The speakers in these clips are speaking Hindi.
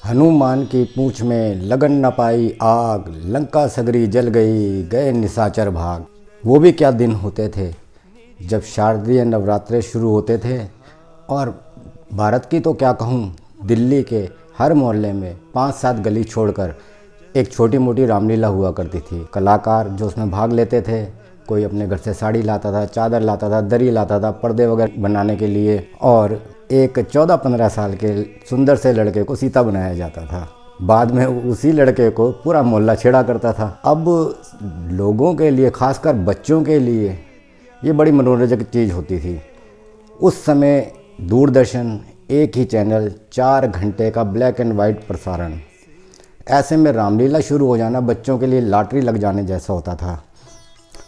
हनुमान की पूंछ में लगन न पाई आग, लंका सगरी जल गई, गए निशाचर भाग। वो भी क्या दिन होते थे जब शारदीय नवरात्रे शुरू होते थे। और भारत की तो क्या कहूँ, दिल्ली के हर मोहल्ले में 5-7 गली छोड़कर एक छोटी मोटी रामलीला हुआ करती थी। कलाकार जो उसमें भाग लेते थे, कोई अपने घर से साड़ी लाता था, चादर लाता था, दरी लाता था पर्दे वगैरह बनाने के लिए, और एक 14-15 साल के सुंदर से लड़के को सीता बनाया जाता था। बाद में उसी लड़के को पूरा मोहल्ला छेड़ा करता था। अब लोगों के लिए, खासकर बच्चों के लिए, ये बड़ी मनोरंजक चीज़ होती थी। उस समय दूरदर्शन एक ही चैनल, 4 घंटे का ब्लैक एंड वाइट प्रसारण। ऐसे में रामलीला शुरू हो जाना बच्चों के लिए लॉटरी लग जाने जैसा होता था।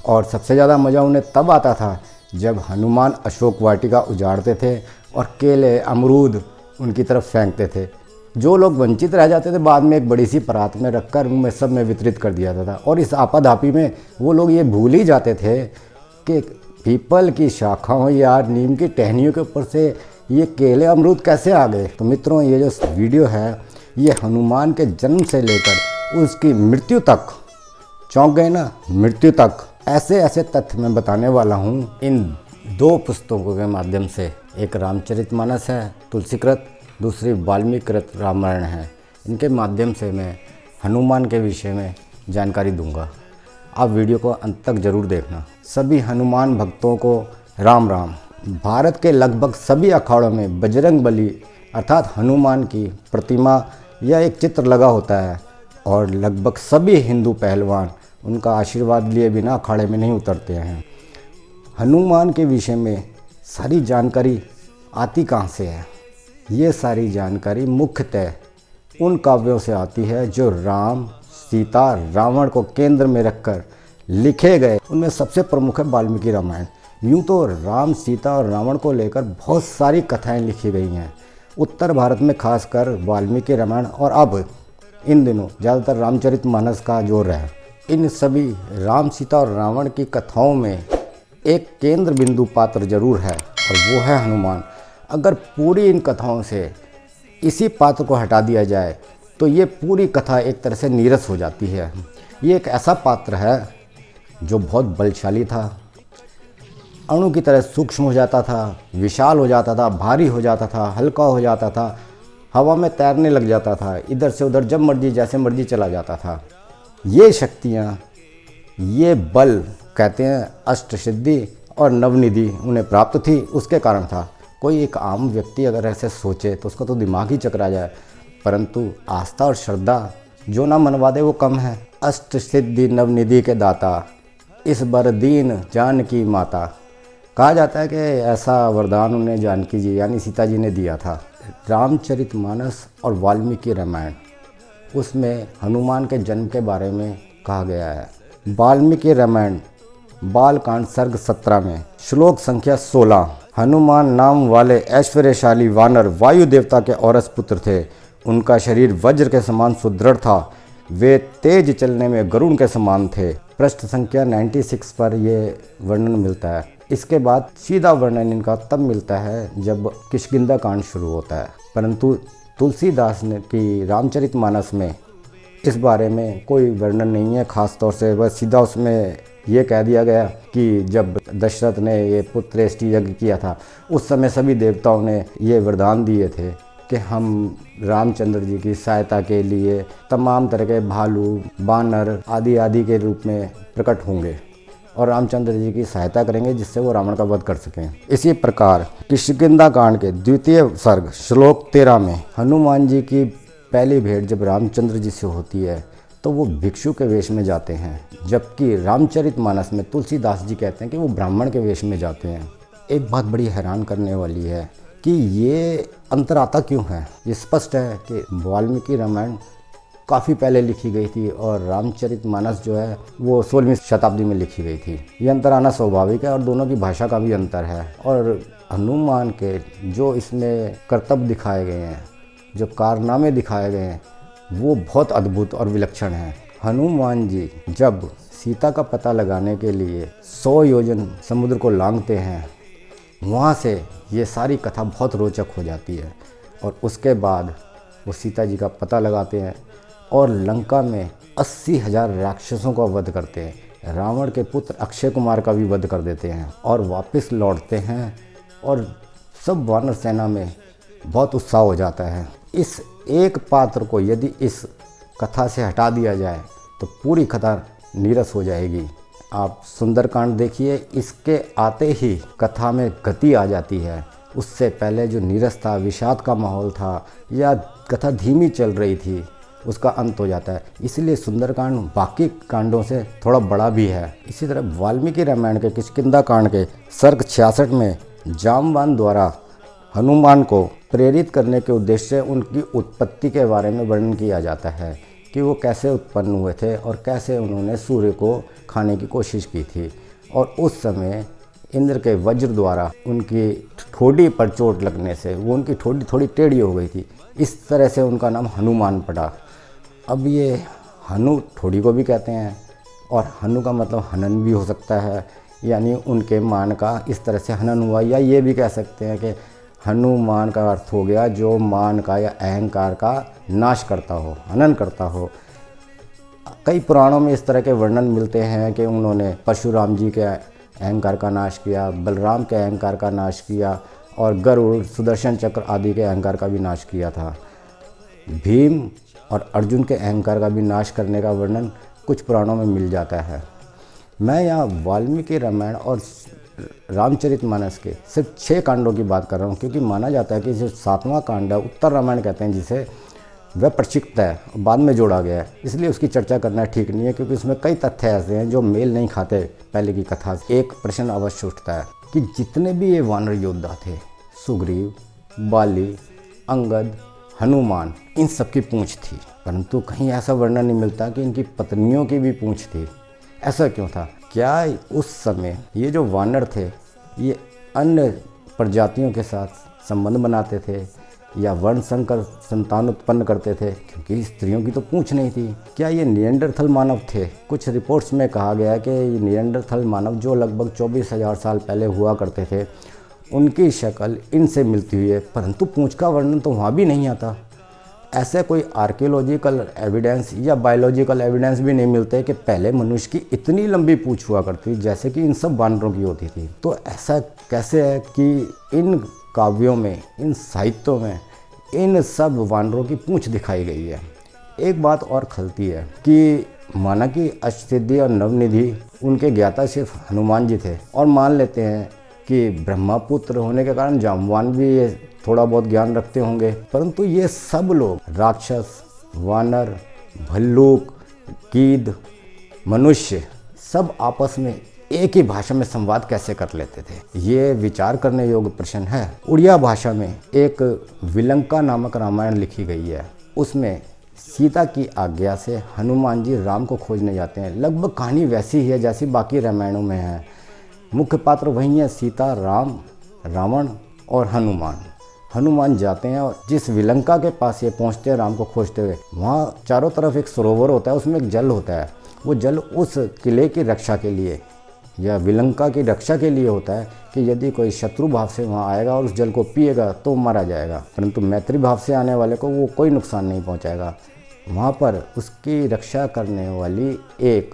और सबसे ज़्यादा मज़ा उन्हें तब आता था जब हनुमान अशोक वाटिका उजाड़ते थे और केले, अमरूद उनकी तरफ फेंकते थे। जो लोग वंचित रह जाते थे बाद में एक बड़ी सी परात में रखकर उनमें सब में वितरित कर दिया जाता था। और इस आपाधापी में वो लोग ये भूल ही जाते थे कि पीपल की शाखाओं या नीम की टहनियों के ऊपर से ये केले अमरूद कैसे आ गए। तो मित्रों, ये जो वीडियो है ये हनुमान के जन्म से लेकर उसकी मृत्यु तक, चौंक गए ना, मृत्यु तक ऐसे ऐसे तथ्य मैं बताने वाला हूँ इन 2 पुस्तकों के माध्यम से। एक रामचरितमानस है तुलसीकृत, दूसरी वाल्मीकिकृत रामायण है। इनके माध्यम से मैं हनुमान के विषय में जानकारी दूंगा। आप वीडियो को अंत तक जरूर देखना। सभी हनुमान भक्तों को राम राम। भारत के लगभग सभी अखाड़ों में बजरंग बली अर्थात हनुमान की प्रतिमा या एक चित्र लगा होता है, और लगभग सभी हिंदू पहलवान उनका आशीर्वाद लिए बिना अखाड़े में नहीं उतरते हैं। हनुमान के विषय में सारी जानकारी आती कहाँ से है? ये सारी जानकारी मुख्यतः उन काव्यों से आती है जो राम, सीता, रावण को केंद्र में रखकर लिखे गए। उनमें सबसे प्रमुख है वाल्मीकि रामायण। यूँ तो राम, सीता और रावण को लेकर बहुत सारी कथाएं लिखी गई हैं। उत्तर भारत में खासकर वाल्मीकि रामायण और अब इन दिनों ज़्यादातर रामचरितमानस का जोर है। इन सभी राम, सीता और रावण की कथाओं में एक केंद्र बिंदु पात्र जरूर है, और वो है हनुमान। अगर पूरी इन कथाओं से इसी पात्र को हटा दिया जाए तो ये पूरी कथा एक तरह से नीरस हो जाती है। ये एक ऐसा पात्र है जो बहुत बलशाली था, अणु की तरह सूक्ष्म हो जाता था, विशाल हो जाता था, भारी हो जाता था, हल्का हो जाता था, हवा में तैरने लग जाता था, इधर से उधर जब मर्जी जैसे मर्जी चला जाता था। ये शक्तियाँ, ये बल कहते हैं अष्टसिद्धि और नवनिधि उन्हें प्राप्त थी, उसके कारण था। कोई एक आम व्यक्ति अगर ऐसे सोचे तो उसका तो दिमाग ही चकरा जाए, परंतु आस्था और श्रद्धा जो ना मनवा दे वो कम है। अष्टसिद्धि नवनिधि के दाता, इस बर दीन जानकी माता। कहा जाता है कि ऐसा वरदान उन्हें जानकी जी यानी सीता जी ने दिया था। रामचरितमानस और वाल्मीकि रामायण, उसमें हनुमान के जन्म के बारे में कहा गया है। वाल्मीकि रामायण बालकांड सर्ग 17 में श्लोक संख्या 16, हनुमान नाम वाले ऐश्वर्यशाली वानर वायु देवता के औरस पुत्र थे। उनका शरीर वज्र के समान सुदृढ़ था, वे तेज चलने में गरुड़ के समान थे। पृष्ठ संख्या 96 पर ये वर्णन मिलता है। इसके बाद सीधा वर्णन इनका तब मिलता है जब किष्किंधा कांड शुरू होता है, परंतु तुलसीदास ने की रामचरितमानस में इस बारे में कोई वर्णन नहीं है। ख़ास तौर से बस सीधा उसमें ये कह दिया गया कि जब दशरथ ने ये पुत्रेष्टि यज्ञ किया था उस समय सभी देवताओं ने ये वरदान दिए थे कि हम रामचंद्र जी की सहायता के लिए तमाम तरह के भालू, बानर आदि आदि के रूप में प्रकट होंगे और रामचंद्र जी की सहायता करेंगे जिससे वो रावण का वध कर सकें। इसी प्रकार किष्किंधा कांड के 2 सर्ग श्लोक 13 में हनुमान जी की पहली भेंट जब रामचंद्र जी से होती है तो वो भिक्षु के वेश में जाते हैं, जबकि रामचरितमानस में तुलसीदास जी कहते हैं कि वो ब्राह्मण के वेश में जाते हैं। एक बात बड़ी हैरान करने वाली है कि ये अंतर आता क्यों है। ये स्पष्ट है कि वाल्मीकि रामायण काफ़ी पहले लिखी गई थी और रामचरितमानस जो है वो 16वीं शताब्दी में लिखी गई थी। ये अंतर आना स्वाभाविक है और दोनों की भाषा का भी अंतर है। और हनुमान के जो इसमें कर्तव्य दिखाए गए हैं, जो कारनामे दिखाए गए हैं, वो बहुत अद्भुत और विलक्षण हैं। हनुमान जी जब सीता का पता लगाने के लिए 100 योजन समुद्र को लांघते हैं, वहाँ से ये सारी कथा बहुत रोचक हो जाती है। और उसके बाद वो सीता जी का पता लगाते हैं और लंका में 80,000 राक्षसों का वध करते हैं। रावण के पुत्र अक्षय कुमार का भी वध कर देते हैं और वापस लौटते हैं और सब वानर सेना में बहुत उत्साह हो जाता है। इस एक पात्र को यदि इस कथा से हटा दिया जाए तो पूरी कथा नीरस हो जाएगी। आप सुंदरकांड देखिए, इसके आते ही कथा में गति आ जाती है। उससे पहले जो नीरस था, विषाद का माहौल था या कथा धीमी चल रही थी, उसका अंत हो जाता है। इसलिए सुंदरकांड बाकी कांडों से थोड़ा बड़ा भी है। इसी तरह वाल्मीकि रामायण के किष्किंधा कांड के सर्ग 66 में जामवान द्वारा हनुमान को प्रेरित करने के उद्देश्य से उनकी उत्पत्ति के बारे में वर्णन किया जाता है कि वो कैसे उत्पन्न हुए थे और कैसे उन्होंने सूर्य को खाने की कोशिश की थी। और उस समय इंद्र के वज्र द्वारा उनकी ठोड़ी पर चोट लगने से वो उनकी ठोड़ी थोड़ी टेढ़ी हो गई थी। इस तरह से उनका नाम हनुमान पड़ा। अब ये हनु ठोड़ी को भी कहते हैं और हनु का मतलब हनन भी हो सकता है, यानी उनके मान का इस तरह से हनन हुआ। या ये भी कह सकते हैं कि हनुमान का अर्थ हो गया जो मान का या अहंकार का नाश करता हो, हनन करता हो। कई पुराणों में इस तरह के वर्णन मिलते हैं कि उन्होंने परशुराम जी के अहंकार का नाश किया, बलराम के अहंकार का नाश किया और गरुड़, सुदर्शन चक्र आदि के अहंकार का भी नाश किया था। भीम और अर्जुन के अहंकार का भी नाश करने का वर्णन कुछ पुराणों में मिल जाता है। मैं यहाँ वाल्मीकि रामायण और रामचरितमानस के सिर्फ 6 कांडों की बात कर रहा हूँ, क्योंकि माना जाता है कि जो 7वां कांड है, उत्तर रामायण कहते हैं जिसे, वह प्रक्षिप्त है, बाद में जोड़ा गया है। इसलिए उसकी चर्चा करना ठीक नहीं है, क्योंकि उसमें कई तथ्य ऐसे हैं जो मेल नहीं खाते पहले की कथा से। एक प्रश्न अवश्य उठता है कि जितने भी ये वानर योद्धा थे, सुग्रीव, बाली, अंगद, हनुमान, इन सब की पूंछ थी, परंतु कहीं ऐसा वर्णन नहीं मिलता कि इनकी पत्नियों की भी पूंछ थी। ऐसा क्यों था? क्या उस समय ये जो वानर थे ये अन्य प्रजातियों के साथ संबंध बनाते थे या वर्ण संकर संतान उत्पन्न करते थे, क्योंकि स्त्रियों की तो पूंछ नहीं थी? क्या ये निएंडरथल मानव थे? कुछ रिपोर्ट्स में कहा गया है कि ये निएंडरथल मानव जो लगभग 24,000 साल पहले हुआ करते थे, उनकी शक्ल इनसे मिलती हुई है, परंतु पूंछ का वर्णन तो वहाँ भी नहीं आता। ऐसे कोई आर्कियोलॉजिकल एविडेंस या बायोलॉजिकल एविडेंस भी नहीं मिलते कि पहले मनुष्य की इतनी लंबी पूंछ हुआ करती जैसे कि इन सब वानरों की होती थी। तो ऐसा कैसे है कि इन काव्यों में, इन साहित्यों में इन सब वानरों की पूंछ दिखाई गई है? एक बात और खलती है कि माना कि अष्टसिद्धि और नवनिधि उनके ज्ञाता सिर्फ हनुमान जी थे, और मान लेते हैं कि ब्रह्मपुत्र होने के कारण जाम्बवान भी ये थोड़ा बहुत ज्ञान रखते होंगे, परंतु ये सब लोग राक्षस, वानर, भल्लूक, गीद, मनुष्य सब आपस में एक ही भाषा में संवाद कैसे कर लेते थे? ये विचार करने योग्य प्रश्न है। उड़िया भाषा में एक विलंका नामक रामायण लिखी गई है। उसमें सीता की आज्ञा से हनुमान जी राम को खोजने जाते हैं। लगभग कहानी वैसी ही है जैसी बाकी रामायणों में है। मुख्य पात्र वही हैं, सीता, राम, रावण और हनुमान। हनुमान जाते हैं और जिस विलंका के पास ये पहुंचते हैं राम को खोजते हुए, वहाँ चारों तरफ एक सरोवर होता है, उसमें एक जल होता है। वो जल उस किले की रक्षा के लिए या विलंका की रक्षा के लिए होता है कि यदि कोई शत्रु भाव से वहाँ आएगा और उस जल को पिएगा तो मारा जाएगा, परंतु मैत्री भाव से आने वाले को वो कोई नुकसान नहीं पहुँचाएगा। वहाँ पर उसकी रक्षा करने वाली एक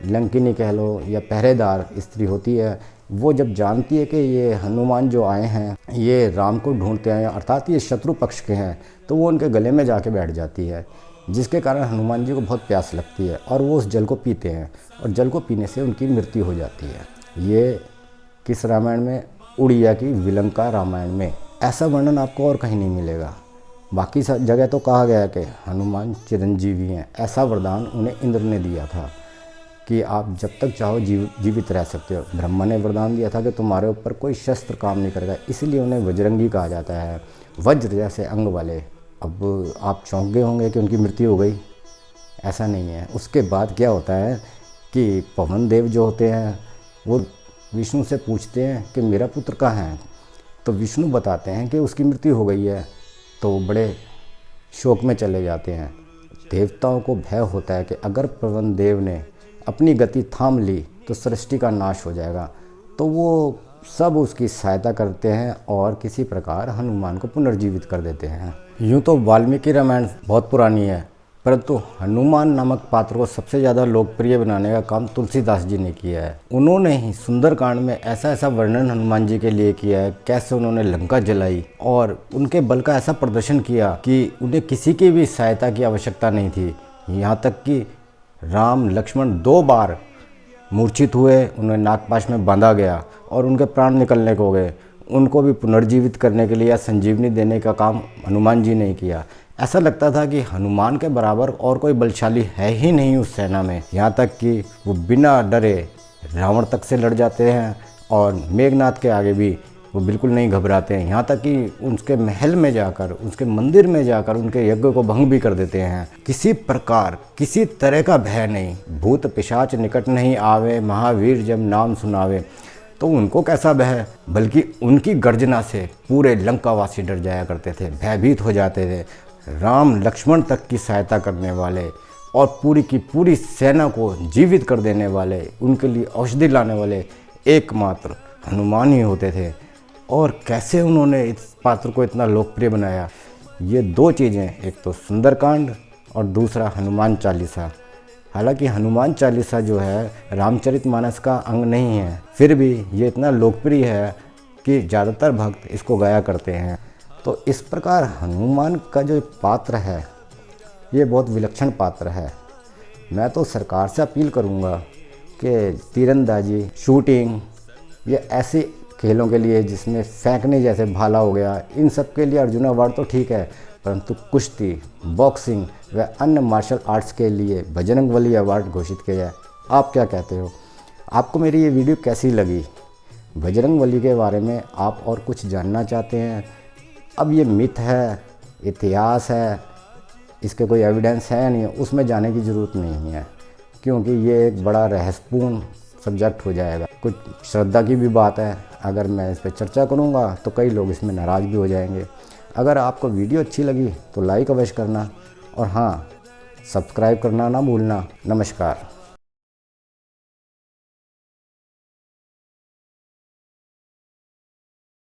लंकिनी कह लो या पहरेदार स्त्री होती है। वो जब जानती है कि ये हनुमान जो आए हैं ये राम को ढूंढते हैं, अर्थात ये शत्रु पक्ष के हैं, तो वो उनके गले में जाके बैठ जाती है, जिसके कारण हनुमान जी को बहुत प्यास लगती है और वो उस जल को पीते हैं और जल को पीने से उनकी मृत्यु हो जाती है। ये किस रामायण में? उड़िया की विलंका रामायण में। ऐसा वर्णन आपको और कहीं नहीं मिलेगा। बाकी जगह तो कहा गया कि हनुमान चिरंजीवी हैं, ऐसा वरदान उन्हें इंद्र ने दिया था कि आप जब तक चाहो जीवित रह सकते हो। ब्रह्मा ने वरदान दिया था कि तुम्हारे ऊपर कोई शस्त्र काम नहीं करेगा, इसलिए उन्हें वज्रंगी कहा जाता है, वज्र जैसे अंग वाले। अब आप चौंक गए होंगे कि उनकी मृत्यु हो गई। ऐसा नहीं है। उसके बाद क्या होता है कि पवन देव जो होते हैं वो विष्णु से पूछते हैं कि मेरा पुत्र कहाँ है, तो विष्णु बताते हैं कि उसकी मृत्यु हो गई है। तो वो बड़े शोक में चले जाते हैं। देवताओं को भय होता है कि अगर पवन देव ने अपनी गति थाम ली तो सृष्टि का नाश हो जाएगा, तो वो सब उसकी सहायता करते हैं और किसी प्रकार हनुमान को पुनर्जीवित कर देते हैं। यूँ तो वाल्मीकि रामायण बहुत पुरानी है, परंतु हनुमान नामक पात्र को सबसे ज़्यादा लोकप्रिय बनाने का काम तुलसीदास जी ने किया है। उन्होंने ही सुंदरकांड में ऐसा ऐसा वर्णन हनुमान जी के लिए किया है, कैसे उन्होंने लंका जलाई और उनके बल का ऐसा प्रदर्शन किया कि उन्हें किसी की भी सहायता की आवश्यकता नहीं थी। यहाँ तक कि राम लक्ष्मण 2 बार मूर्छित हुए, उन्हें नागपाश में बांधा गया और उनके प्राण निकलने को गए। उनको भी पुनर्जीवित करने के लिए या संजीवनी देने का काम हनुमान जी ने किया। ऐसा लगता था कि हनुमान के बराबर और कोई बलशाली है ही नहीं उस सेना में। यहाँ तक कि वो बिना डरे रावण तक से लड़ जाते हैं और मेघनाथ के आगे भी वो बिल्कुल नहीं घबराते हैं। यहाँ तक कि उसके महल में जाकर, उसके मंदिर में जाकर उनके यज्ञ को भंग भी कर देते हैं। किसी प्रकार किसी तरह का भय नहीं। भूत पिशाच निकट नहीं आवे, महावीर जब नाम सुनावे। तो उनको कैसा भय, बल्कि उनकी गर्जना से पूरे लंकावासी डर जाया करते थे, भयभीत हो जाते थे। राम लक्ष्मण तक की सहायता करने वाले और पूरी की पूरी सेना को जीवित कर देने वाले, उनके लिए औषधि लाने वाले एकमात्र हनुमान ही होते थे। और कैसे उन्होंने इस पात्र को इतना लोकप्रिय बनाया, ये 2 चीज़ें, एक तो सुंदरकांड और दूसरा हनुमान चालीसा। हालांकि हनुमान चालीसा जो है रामचरितमानस का अंग नहीं है, फिर भी ये इतना लोकप्रिय है कि ज़्यादातर भक्त इसको गाया करते हैं। तो इस प्रकार हनुमान का जो पात्र है ये बहुत विलक्षण पात्र है। मैं तो सरकार से अपील करूँगा कि तीरंदाजी, शूटिंग, ये ऐसे खेलों के लिए जिसमें फेंकने जैसे भाला हो गया, इन सब के लिए अर्जुन अवार्ड तो ठीक है, परंतु कुश्ती, बॉक्सिंग व अन्य मार्शल आर्ट्स के लिए बजरंगबली अवार्ड घोषित किया जाए। आप क्या कहते हो? आपको मेरी ये वीडियो कैसी लगी? बजरंगबली के बारे में आप और कुछ जानना चाहते हैं? अब ये मिथ है, इतिहास है, इसके कोई एविडेंस है नहीं, उसमें जाने की ज़रूरत नहीं है, क्योंकि ये एक बड़ा रहस्यपूर्ण सब्जेक्ट हो जाएगा। कुछ श्रद्धा की भी बात है, अगर मैं इस पर चर्चा करूँगा तो कई लोग इसमें नाराज़ भी हो जाएंगे। अगर आपको वीडियो अच्छी लगी तो लाइक अवश्य करना और हाँ, सब्सक्राइब करना ना भूलना। नमस्कार।